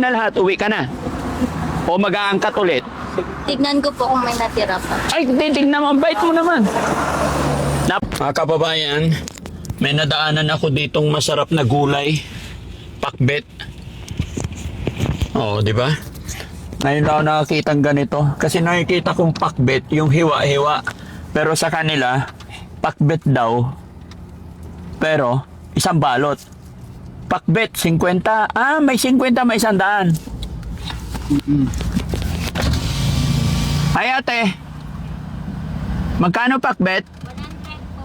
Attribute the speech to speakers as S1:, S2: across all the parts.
S1: na lahat, uwi ka na. O mag-aangkat ulit.
S2: Tignan ko po kung may natira pa.
S1: Ay, titignan mo, bait mo naman. Mga kababayan, may nadaanan ako ditong masarap na gulay. Pakbet. Oo, di ba? Ngayon ako nakakita ng ganito. Kasi nakikita kong pakbet, yung hiwa-hiwa. Pero sa kanila, pakbet daw. Pero, isang balot. Pakbet, 50. Ah, may 50, may 100. Ay ate, magkano pakbet?
S2: 100 po.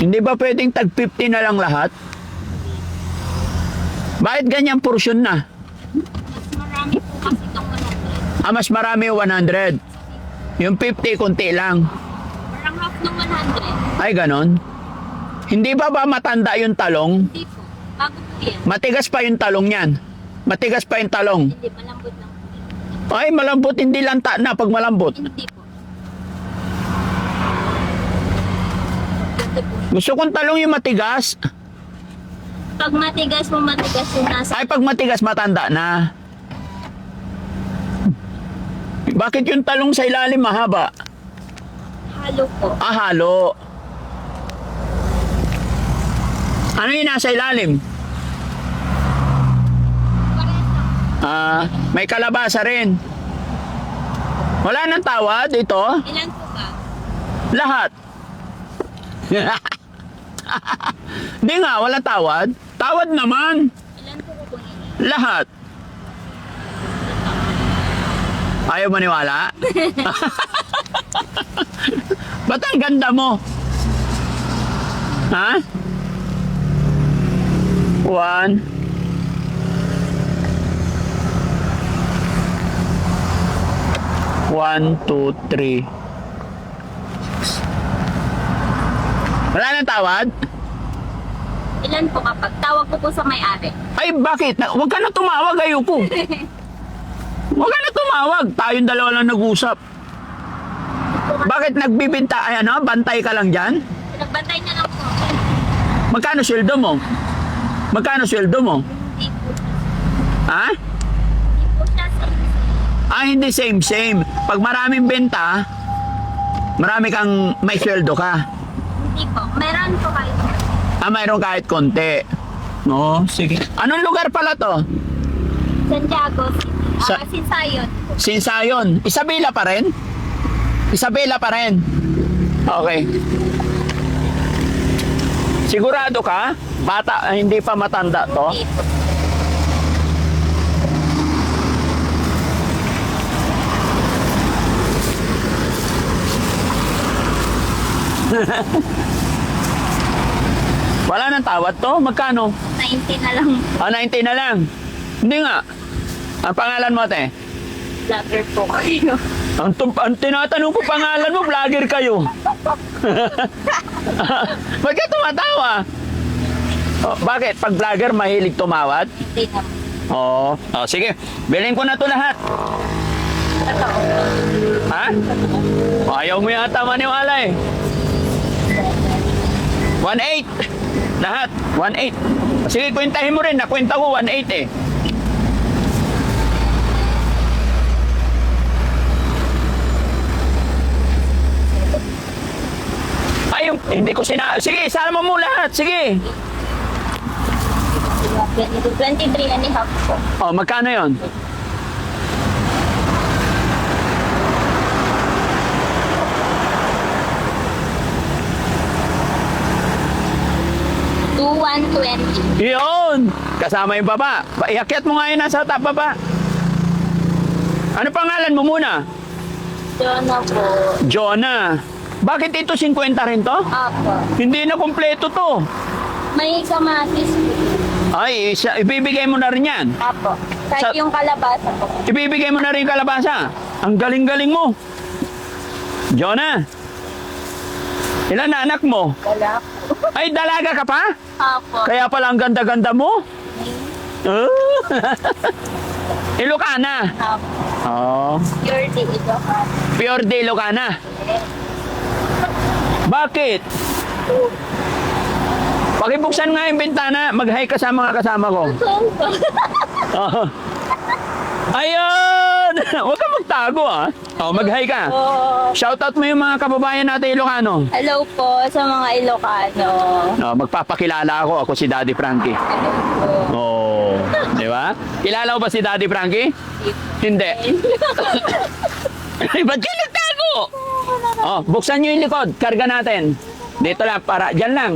S1: Hindi ba pwedeng tag 50 na lang lahat? Bakit ganyan porsyon na?
S2: Mas marami po kasi itong 100.
S1: Ah, mas marami yung 100. Yung 50, konti lang.
S2: Parang half ng 100.
S1: Ay, ganon. Hindi ba matanda yung talong?
S2: Hindi po. Bago po yan.
S1: Matigas pa yung talong yan. Matigas pa yung talong.
S2: Hindi, malambot lang po.
S1: Ay, malambot, hindi lanta na pag malambot.
S2: Hindi po. Ito po.
S1: Gusto kong talong yung matigas.
S2: Pag matigas mo, matigas yung nasa.
S1: Ay, pag matigas, matanda na. Bakit yung talong sa ilalim mahaba?
S2: Halo po.
S1: Ah, halo. Ano yung nasa ilalim?
S2: Pareto.
S1: Ah, may kalabasa rin. Wala nang tawad ito?
S2: Ilan po ba?
S1: Lahat. Di nga, wala tawad. Tawad naman.
S2: Ilan po kukunin?
S1: Lahat. Ayaw maniwala? Ba't ang ganda mo? Ha? 1 1, 2, 3. Wala nang tawad?
S2: Ilan po kapag tawag ko po sa may-ari?
S1: Ay, bakit? Huwag ka na tumawag, ayoko. Huwag ka na tumawag. Tayong dalawa lang nag-usap. Bakit nagbibinta? Ay, ano? Bantay ka lang dyan?
S2: Nagbantay na lang po.
S1: Magkano sweldo mo? Magkano sweldo mo?
S2: Hindi po.
S1: Ha?
S2: Hindi po siya sa
S1: Ah, hindi same. Pag maraming benta, marami kang may sweldo ka.
S2: Hindi po. Meron po kayo.
S1: Ah, mayroon kahit konti. No, sige. Anong lugar pala to?
S2: Santiago City.
S1: Sa-
S2: Sinsayon.
S1: Sinsayon. Isabela pa rin? Isabela pa rin. Okay. Sigurado ka? Bata, hindi pa matanda to?
S2: Hindi po.
S1: Wala nang tawad to? Magkano?
S2: 90 na lang.
S1: Ah, 90 na lang. Hindi nga. Ang pangalan mo, te?
S2: Vlogger po kayo.
S1: Ang tinatanong ko pangalan mo, vlogger kayo. Ba't ka tumatawa? Oh, bakit? Pag vlogger, mahilig tumawad?
S2: Hindi na.
S1: Oo. Oh, sige. Bilhin ko na to lahat.
S2: Totoo.
S1: Ha? Ayaw mo yata maniwala eh. 1.8. Lahat. 1.8. Sige, kwentahin mo rin. Nakwenta ko 1.8 eh. Ay, hindi ko Sige, sama mo lahat. Sige.
S2: 23 and a half po.
S1: Oh, magkano yon?
S2: To 120.
S1: Yun! Kasama yung baba. Iakyat mo nga yun nasa top baba. Ano pangalan mo muna?
S2: Jonah po.
S1: Jonah. Bakit ito 50 rin to?
S2: Apo.
S1: Hindi na kompleto to.
S2: May kamatis po.
S1: Ay, ibibigay mo na rin yan.
S2: Apo. Kahit
S1: Sa-
S2: yung kalabasa po.
S1: Ibibigay mo na rin yung kalabasa. Ang galing-galing mo. Jonah. Ilan na anak mo?
S2: Wala po.
S1: Ay, dalaga ka pa?
S2: Apo.
S1: Kaya pala ang ganda-ganda mo. Oh. Ilocana.
S2: Apo.
S1: Oh.
S2: Pure day ito.
S1: Pure de Ilocana. Bakit? Pakibuksan nga yung bintana. Mag-hi ka sa mga kasama ko. Oh. Ayun! Huwag kang magtago ah. Oh, mag-hi ka.
S2: Oh,
S1: Shoutout mo yung mga kababayan natin Ilocano.
S2: hello po sa mga Ilocano.
S1: Oh, magpapakilala ako. Ako si Daddy Frankie.
S2: Hello po.
S1: Oh, di ba? Kilala mo ba si Daddy Frankie? Hindi. Ay, ba't kayo nagtago? Oh, buksan nyo yung likod. Karga natin. Dito lang, dyan lang.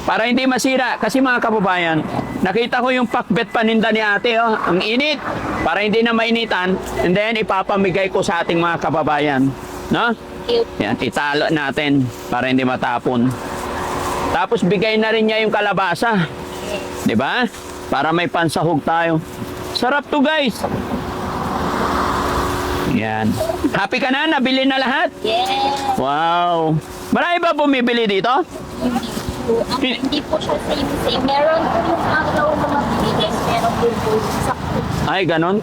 S1: Para hindi masira. Kasi mga kababayan, nakita ko yung pakbet paninda ni ate. Oh. Ang init. Para hindi na mainitan. And then, ipapamigay ko sa ating mga kababayan. No?
S2: Cute.
S1: Yan, italo natin para hindi matapon. Tapos bigay na rin niya yung kalabasa. 'Di ba? Para may pansahog tayo. Sarap to, guys. Yan. Happy ka na? Nabili na lahat?
S2: Yes.
S1: Wow. Marami ba bumibili dito?
S2: Hindi po siya same. Meron po yung araw na mabilis. Meron po po sakto.
S1: Ay, ganon.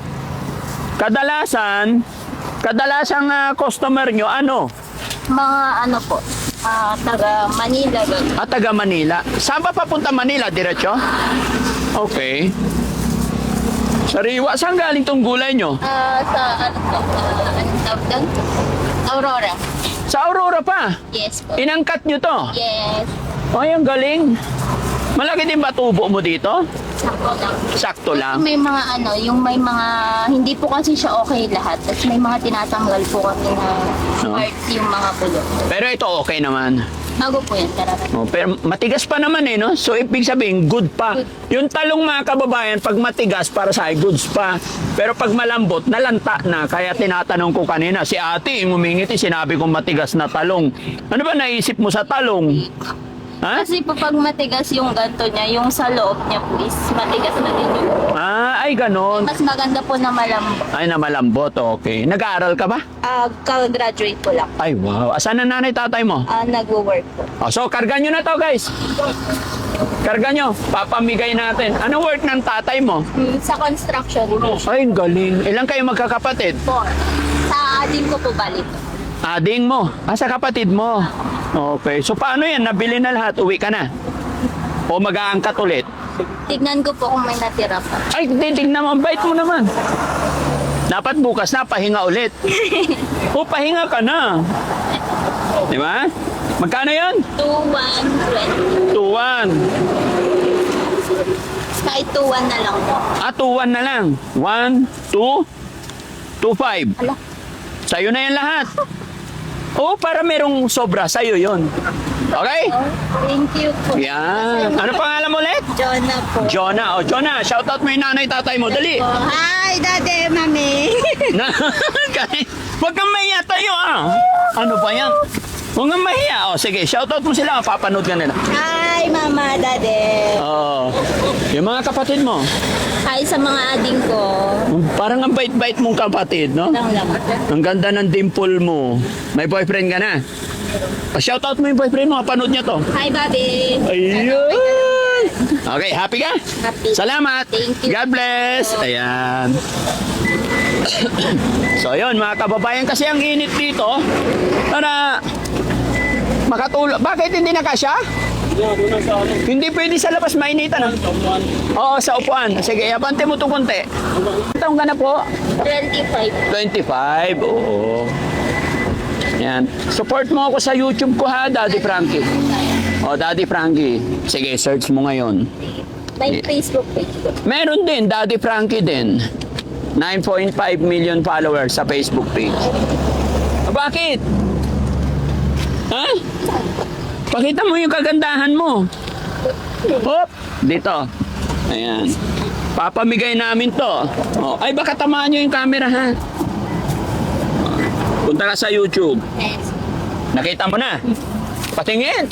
S1: Kadalasang customer nyo, ano?
S2: Mga ano po, taga Manila rin.
S1: Taga Manila. Saan ba papunta Manila? Diretso? Okay. Sariwa. Saan galing tong gulay nyo?
S2: Sa ano po, ano tawag doon? Aurora.
S1: Sa Aurora pa.
S2: Yes po.
S1: Inangkat nyo to.
S2: Yes.
S1: Ay, ang galing. Malaki din ba tubo mo dito?
S2: Sakto lang.
S1: Sakto lang.
S2: May mga ano, yung may mga, hindi po kasi siya okay lahat. Tapos may mga tinatanggal po kami na
S1: No.
S2: parts yung mga bulok.
S1: Pero ito okay naman.
S2: Bago po yan, tararan.
S1: Oh, pero matigas pa naman eh, no? So, ibig sabihin, good pa. Yung talong mga kababayan, pag matigas, para sa goods pa. Pero pag malambot, nalanta na. Kaya tinatanong ko kanina, si ate, ngumingiti, sinabi kong matigas na talong. Ano ba naisip mo sa talong? Ha?
S2: Kasi po pag matigas yung ganto niya, yung sa loob niya po is matigas na din yung.
S1: Ay, ganon.
S2: Mas maganda po na malambot.
S1: Ay, na malambot, okay. Nag-aaral ka ba?
S2: Ka-graduate po lang.
S1: Ay, wow. Asan na nanay tatay mo?
S2: Nagwo-work po.
S1: Oh, so, karga nyo na to, guys. Karga nyo. Papamigay natin. Ano work ng tatay mo?
S2: Sa construction po.
S1: Ay, ang galing. Ilan kayo magkakapatid?
S2: Po. Sa adim ko po balik.
S1: Ading mo. Sa kapatid mo. Okay. So, paano yan? Nabili na lahat. Uwi ka na. O mag-aangkat ulit.
S2: Tignan ko po kung may natira pa.
S1: Ay, titignan mo. Ang bait mo naman. Dapat bukas na, pahinga ulit. O, pahinga ka na. Di ba? Magkano yan?
S2: 2-1-20.
S1: 2-1.
S2: Kahit 2-1 na lang po.
S1: 2-1 na lang. 1, 2, 2-5.
S2: Ala.
S1: Sa'yo na yan lahat. Oo, para merong sobra sa'yo yon. Okay?
S2: Oh, thank you po.
S1: Yan. Ano pangalan mo ulit?
S2: Jonah po.
S1: Jonah. O, Jonah, shoutout mo yung nanay tatay mo. Dali.
S2: Oh, hi, Daddy, Mami.
S1: Huwag kang mahiya tayo Ano ba yan? Huwag kang mahiya. O, sige, shoutout mo sila. Papanood ka nila.
S2: Hi, Mama, Daddy.
S1: Oo. Yung mga kapatid mo.
S2: Hi sa mga ading ko.
S1: Parang ang bait-bait mong kapatid, no?
S2: Lang lang.
S1: Ang ganda ng dimple mo. May boyfriend ka na? Shoutout mo yung boyfriend mo. Panood niya to.
S2: Hi, Bobby.
S1: Ayun! Okay, happy ka?
S2: Happy.
S1: Salamat!
S2: Thank you.
S1: God bless! Ayan. So, yun, mga kababayan, kasi ang init dito, para makatulog. Bakit hindi nakasya? Hindi pwede sa labas, mainitan. Oo, sa upuan. Sige, abante mo ito konti. Taong ka na po?
S2: 25.
S1: 25, oo. Yan. Support mo ako sa YouTube ko ha, Daddy Frankie. Daddy Frankie. Sige, search mo ngayon.
S2: May Facebook page ko.
S1: Meron din, Daddy Frankie din. 9.5 million followers sa Facebook page. Bakit? Ha? Pakita mo yung kagandahan mo. Hop! Dito. Ayan. Papamigay namin to. Ay, baka tamaan nyo yung camera ha. Punta ka sa YouTube.
S2: Yes.
S1: Nakita mo na. Patingin.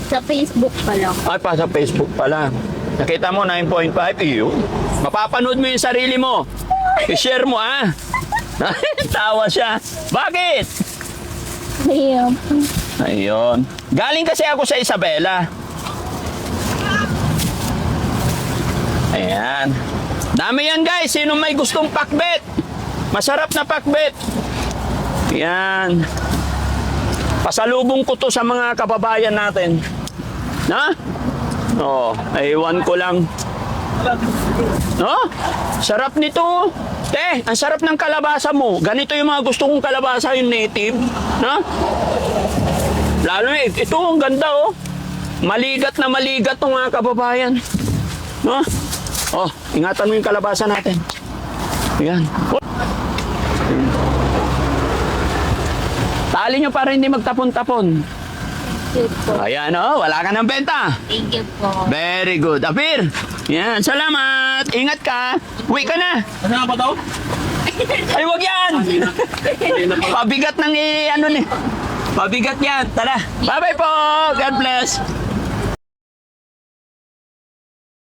S2: Sa Facebook pa lang.
S1: Ay, pa sa Facebook pala. Nakita mo, 9.5. Iyo. Mapapanood mo yung sarili mo. I-share mo, Tawa siya. Bakit?
S2: Ayun.
S1: Ayun. Galing kasi ako sa Isabela. Ayan. Dami yan, guys. Sino may gustong pakbet? Masarap na pakbet. Yan. Pasalubong ko to sa mga kababayan natin. Na? Ewan ko lang. No? Sarap nito. Te, ang sarap ng kalabasa mo. Ganito yung mga gusto kong kalabasa, yung native. No? Lalo ito, ang ganda oh. Maligat na maligat to mga kababayan. No? Oh, ingatan mo yung kalabasa natin. Ayan. Tali nyo para hindi magtapon-tapon.
S2: Thank you po.
S1: Ayan oh, wala ka ng benta.
S2: Thank you po.
S1: Very good. Apir. Yan, salamat. Ingat ka. Uwi ka na.
S3: Ano ba daw?
S1: Ay, wag yan. Pabigat ng ano ni. Pabigat yan. Tara. Bye-bye po. God bless.